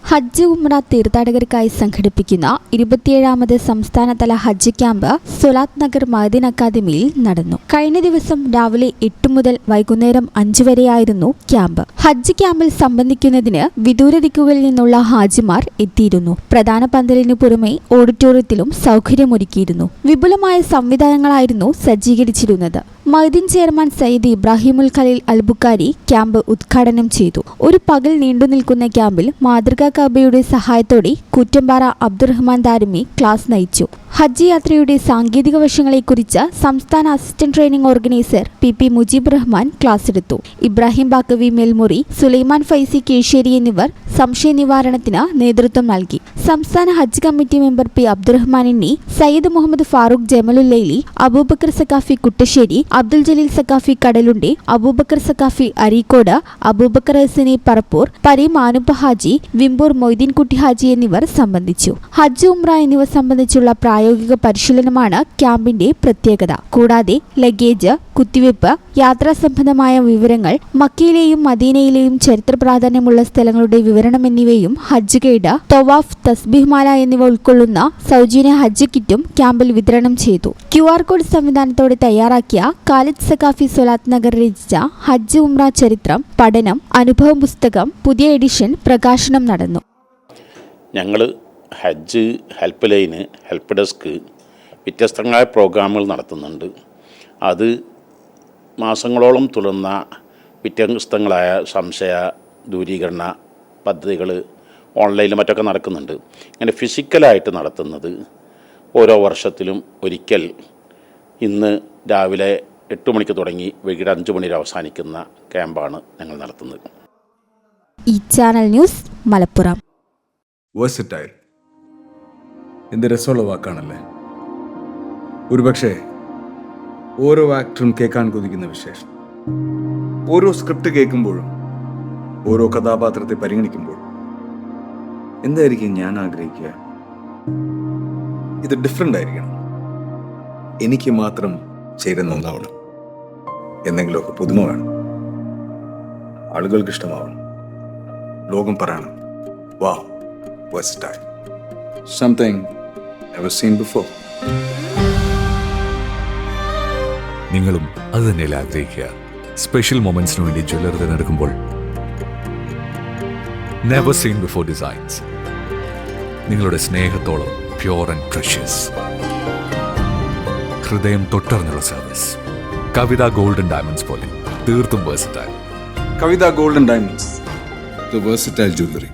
ഹജ്ജ് ഉംറ തീർത്ഥാടകർക്കായി സംഘടിപ്പിക്കുന്ന 27ാമത് സംസ്ഥാനതല ഹജ്ജ് ക്യാമ്പ് സൊലാത്ത് നഗർ മഅ്ദിൻ അക്കാദമിയിൽ നടന്നു. കഴിഞ്ഞ ദിവസം രാവിലെ 8 മുതൽ വൈകുന്നേരം 5 വരെയായിരുന്നു ക്യാമ്പ്. ഹജ്ജ് ക്യാമ്പിൽ സംബന്ധിക്കുന്നതിന് വിദൂര ദിക്കുകളിൽ നിന്നുള്ള ഹാജിമാർ എത്തിയിരുന്നു. പ്രധാന പന്തലിനു പുറമെ ഓഡിറ്റോറിയത്തിലും സൗകര്യമൊരുക്കിയിരുന്നു. വിപുലമായ സംവിധാനങ്ങളായിരുന്നു സജ്ജീകരിച്ചിരുന്നത്. മഅ്ദിൻ ചെയർമാൻ സയ്യിദ് ഇബ്രാഹിമുൽ ഖലീൽ അൽ ബുഖാരി ക്യാമ്പ് ഉദ്ഘാടനം ചെയ്തു. ഒരു പകൽ നീണ്ടുനിൽക്കുന്ന ക്യാമ്പിൽ മാതൃകാ കഅബയുടെ സഹായത്തോടെ കൂറ്റമ്പാറ അബ്ദുറഹ്മാൻ ദാരിമി ക്ലാസ് നയിച്ചു. ഹജ്ജ് യാത്രയുടെ സാങ്കേതിക വശങ്ങളെക്കുറിച്ച് സംസ്ഥാന assistant training organiser P Mujeeb Rahman class എടുത്തു. ഇബ്രാഹിം ബാക്കവി മേൽമുറി, സുലൈമാൻ ഫൈസി കേശ്ശേരി എന്നിവർ സംശയ നിവാരണത്തിന് നേതൃത്വം നൽകി. സംസ്ഥാന ഹജ്ജ് കമ്മിറ്റി മെമ്പർ പി അബ്ദുറഹ്മാനിന്നി, സയ്യിദ് മുഹമ്മദ് ഫാറൂഖ് ജമലുല്ലൈലി, അബൂബക്കർ സക്കാഫി കുട്ടശ്ശേരി, അബ്ദുൽ ജലീൽ സക്കാഫി കടലുണ്ടി, അബൂബക്കർ സക്കാഫി അരീക്കോട്, അബൂബക്കർ ഹസനി പറപ്പൂർ, പരീം ആനുപ്പ ഹാജി, വിമ്പൂർ മൊയ്തീൻകുട്ടി ഹാജി എന്നിവർ സംബന്ധിച്ചു. ഹജ്ജ് ഉംറ എന്നിവ സംബന്ധിച്ചുള്ള പ്രായോഗിക പരിശീലനമാണ് ക്യാമ്പിന്റെ പ്രത്യേകത. കൂടാതെ ലഗേജ്, കുത്തിവയ്പ്, യാത്രാ സംബന്ധമായ വിവരങ്ങൾ, മക്കയിലെയും മദീനയിലെയും ചരിത്ര പ്രാധാന്യമുള്ള സ്ഥലങ്ങളുടെ വിവരണം എന്നിവയും ഹജ്ജ് ഗൈഡ്, തവാഫ്, തസ്ബീഹ് മാല എന്നിവ ഉൾക്കൊള്ളുന്ന സൗജന്യ ഹജ്ജ് കിറ്റും ക്യാമ്പിൽ വിതരണം ചെയ്തു. QR കോഡ് സംവിധാനത്തോടെ തയ്യാറാക്കിയ ഖാലിദ് സക്കാഫി സൊലാത്ത് നഗർ രചിച്ച ഹജ്ജ് ഉംറ ചരിത്രം പഠനം അനുഭവം പുസ്തകം പുതിയ എഡിഷൻ പ്രകാശനം നടന്നു. ഞങ്ങൾ ഹജ്ജ് ഹെൽപ്പ് ലൈന്, ഹെൽപ്പ് ഡെസ്ക് വ്യത്യസ്തങ്ങളായ പ്രോഗ്രാമുകൾ നടത്തുന്നുണ്ട്. അത് മാസങ്ങളോളം തുടർന്ന വ്യത്യസ്തങ്ങളായ സംശയ ദൂരീകരണ പദ്ധതികൾ ഓൺലൈനിലും മറ്റൊക്കെ നടക്കുന്നുണ്ട്. ഇങ്ങനെ ഫിസിക്കലായിട്ട് നടത്തുന്നത് ഓരോ വർഷത്തിലും ഒരിക്കൽ ഇന്ന് രാവിലെ 8 മണിക്ക് തുടങ്ങി വൈകിട്ട് 5 മണി വരെ അവസാനിക്കുന്ന ക്യാമ്പാണ് ഞങ്ങൾ നടത്തുന്നത്. ഈ ചാനൽ ന്യൂസ് മലപ്പുറം. വേഴ്സറ്റൈൽ എന്ത് രസമുള്ള വാക്കാണല്ലേ. ഒരുപക്ഷെ ഓരോ ആക്ടറും കേൾക്കാൻ കൊതിക്കുന്ന വിശേഷം. ഓരോ സ്ക്രിപ്റ്റ് കേൾക്കുമ്പോഴും ഓരോ കഥാപാത്രത്തെ പരിഗണിക്കുമ്പോഴും എന്തായിരിക്കും ഞാൻ ആഗ്രഹിക്കുക? ഇത് ഡിഫറെൻ്റ് ആയിരിക്കണം, എനിക്ക് മാത്രം ചേരുന്ന ഒന്നാവണം, എന്തെങ്കിലുമൊക്കെ പുതുമ വേണം, ആളുകൾക്ക് ഇഷ്ടമാവണം, ലോകം പറയണം വാവ്, versatile, something never seen before. നിങ്ങളും അത് തന്നെയല്ലേ ആഗ്രഹിക്കുക? സ്പെഷ്യൽ മൊമെന്റ്സിന് വേണ്ടി ജ്വല്ലറി തിരഞ്ഞെടുക്കുമ്പോൾ നെവർ സീൻ ബിഫോർ ഡിസൈൻസ്, നിങ്ങളുടെ സ്നേഹത്തോളം പ്യൂർ ആൻഡ് പ്രഷ്യസ്, ഹൃദയം തൊട്ടറിഞ്ഞുള്ള സർവീസ്. കവിത ഗോൾഡൻ ഡയമണ്ട്സ് പോലെ തീർത്തും versatile. Kavitha golden diamonds, the versatile jewelry.